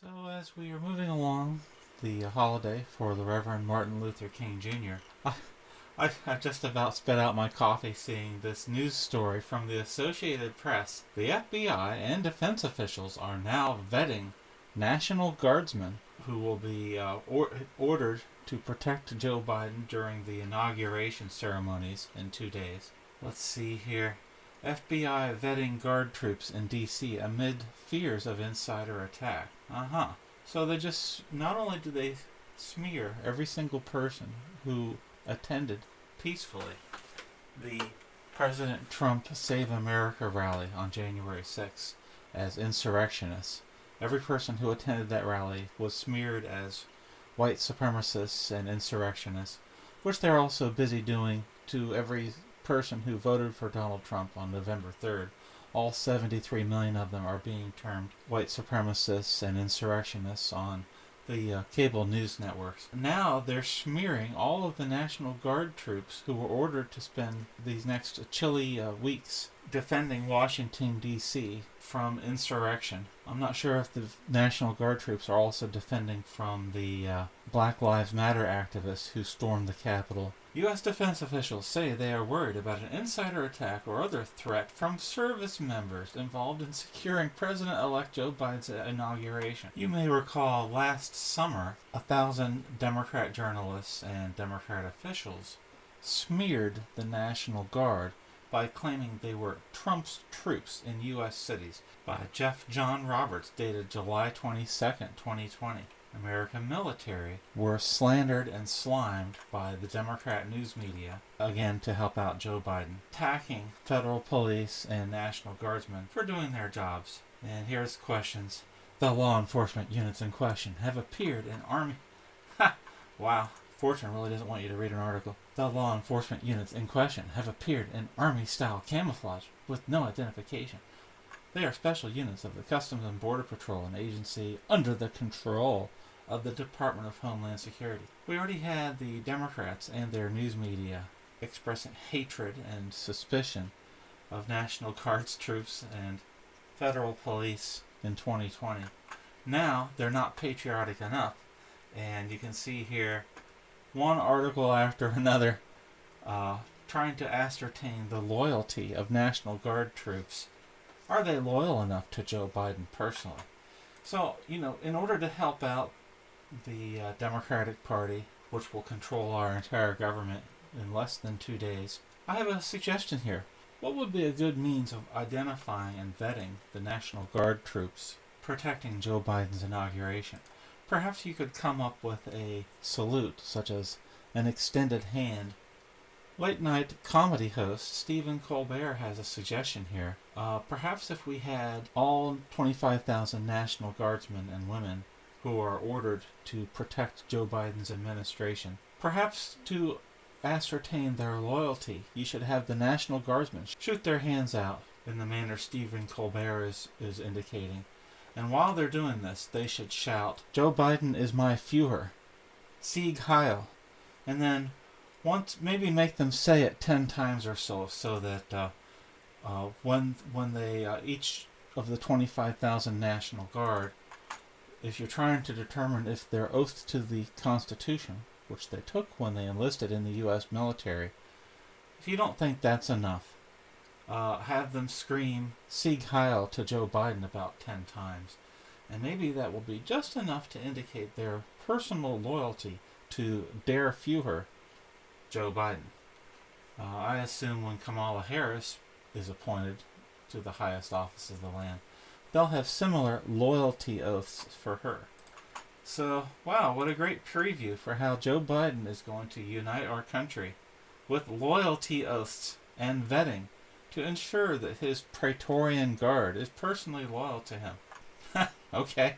So, as we are moving along the holiday for the Reverend Martin Luther King Jr., I just about spit out my coffee seeing this news story from the Associated Press. The FBI and defense officials are now vetting National Guardsmen who will be ordered to protect Joe Biden during the inauguration ceremonies in 2 days. Let's see here. FBI vetting guard troops in D.C. amid fears of insider attack. So they just, not only do they smear every single person who attended peacefully the President Trump Save America rally on January 6th as insurrectionists. Every person who attended that rally was smeared as white supremacists and insurrectionists, which they're also busy doing to every person who voted for Donald Trump on November 3rd. All 73 million of them are being termed white supremacists and insurrectionists on the cable news networks. Now they're smearing all of the National Guard troops who were ordered to spend these next chilly weeks defending Washington, D.C. from insurrection. I'm not sure if the National Guard troops are also defending from the Black Lives Matter activists who stormed the Capitol. U.S. defense officials say they are worried about an insider attack or other threat from service members involved in securing President-elect Joe Biden's inauguration. You may recall last summer, 1,000 Democrat journalists and Democrat officials smeared the National Guard by claiming they were Trump's troops in U.S. cities by Jeff John Roberts, dated July 22nd, 2020. American military were slandered and slimed by the Democrat news media, again to help out Joe Biden, attacking federal police and National Guardsmen for doing their jobs. And here's questions. The law enforcement units in question have appeared in Army... Wow. Fortune really doesn't want you to read an article. The law enforcement units in question have appeared in Army-style camouflage with no identification. They are special units of the Customs and Border Patrol, an agency under the control of the Department of Homeland Security. We already had the Democrats and their news media expressing hatred and suspicion of National Guards troops and federal police in 2020. Now they're not patriotic enough, and you can see here one article after another trying to ascertain the loyalty of National Guard troops. Are they loyal enough to Joe Biden personally? So, in order to help out the Democratic Party, which will control our entire government in less than 2 days, I have a suggestion here. What would be a good means of identifying and vetting the National Guard troops protecting Joe Biden's inauguration? Perhaps you could come up with a salute, such as an extended hand. Late-night comedy host Stephen Colbert has a suggestion here. Perhaps if we had all 25,000 National Guardsmen and women who are ordered to protect Joe Biden's administration, perhaps to ascertain their loyalty, you should have the National Guardsmen shoot their hands out in the manner Stephen Colbert is indicating. And while they're doing this, they should shout, "Joe Biden is my Führer. Sieg Heil." And then maybe make them say it 10 times or so that when they each of the 25,000 National Guard, if you're trying to determine if their oath to the Constitution, which they took when they enlisted in the U.S. military, if you don't think that's enough, have them scream Sieg Heil to Joe Biden about 10 times. And maybe that will be just enough to indicate their personal loyalty to Der Führer, Joe Biden. I assume when Kamala Harris is appointed to the highest office of the land, they'll have similar loyalty oaths for her. So, wow, what a great preview for how Joe Biden is going to unite our country with loyalty oaths and vetting to ensure that his Praetorian Guard is personally loyal to him. Okay.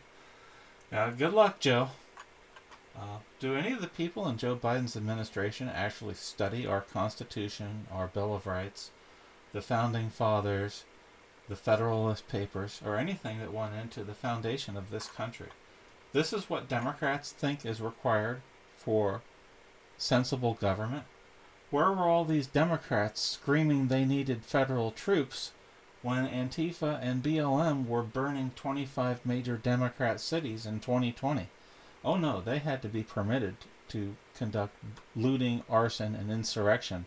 Good luck, Joe. Do any of the people in Joe Biden's administration actually study our Constitution, our Bill of Rights, the Founding Fathers, the Federalist Papers, or anything that went into the foundation of this country? This is what Democrats think is required for sensible government? Where were all these Democrats screaming they needed federal troops when Antifa and BLM were burning 25 major Democrat cities in 2020. Oh no, they had to be permitted to conduct looting, arson, and insurrection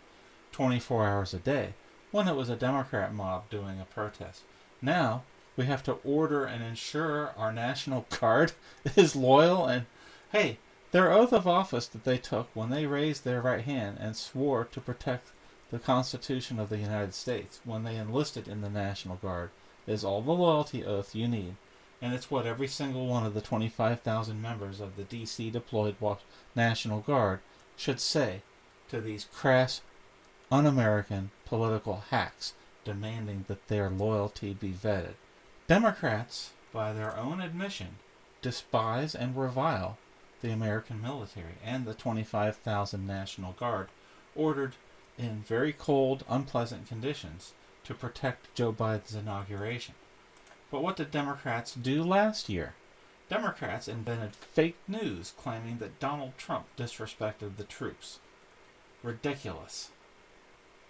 24 hours a day when it was a Democrat mob doing a protest. Now, we have to order and ensure our National Guard is loyal and, hey, their oath of office that they took when they raised their right hand and swore to protect the Constitution of the United States when they enlisted in the National Guard is all the loyalty oath you need. And it's what every single one of the 25,000 members of the D.C. deployed National Guard should say to these crass, un-American political hacks demanding that their loyalty be vetted. Democrats, by their own admission, despise and revile the American military and the 25,000 National Guard ordered in very cold, unpleasant conditions to protect Joe Biden's inauguration. But what did Democrats do last year? Democrats invented fake news claiming that Donald Trump disrespected the troops. Ridiculous.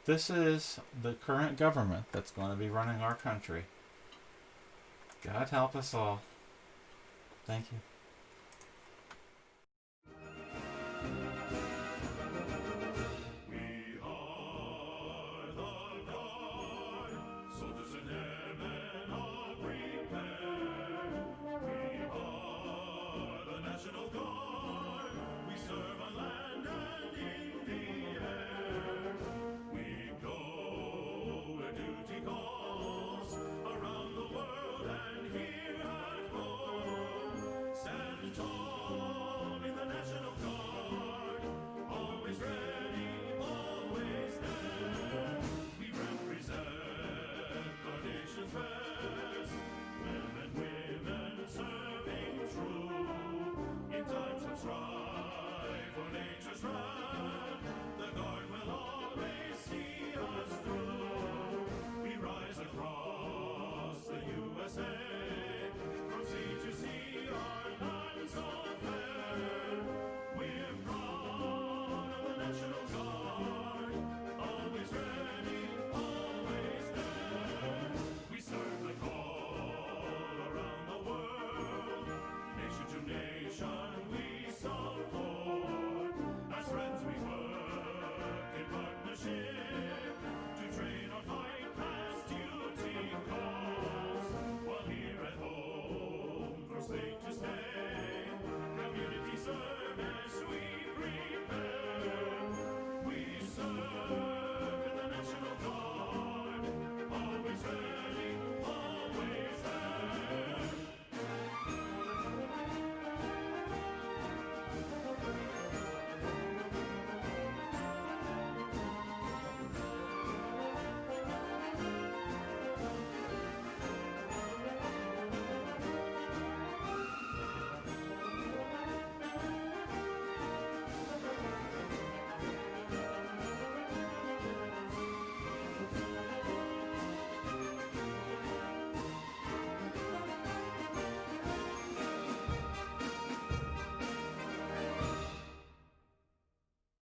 This is the current government that's going to be running our country. God help us all. Thank you.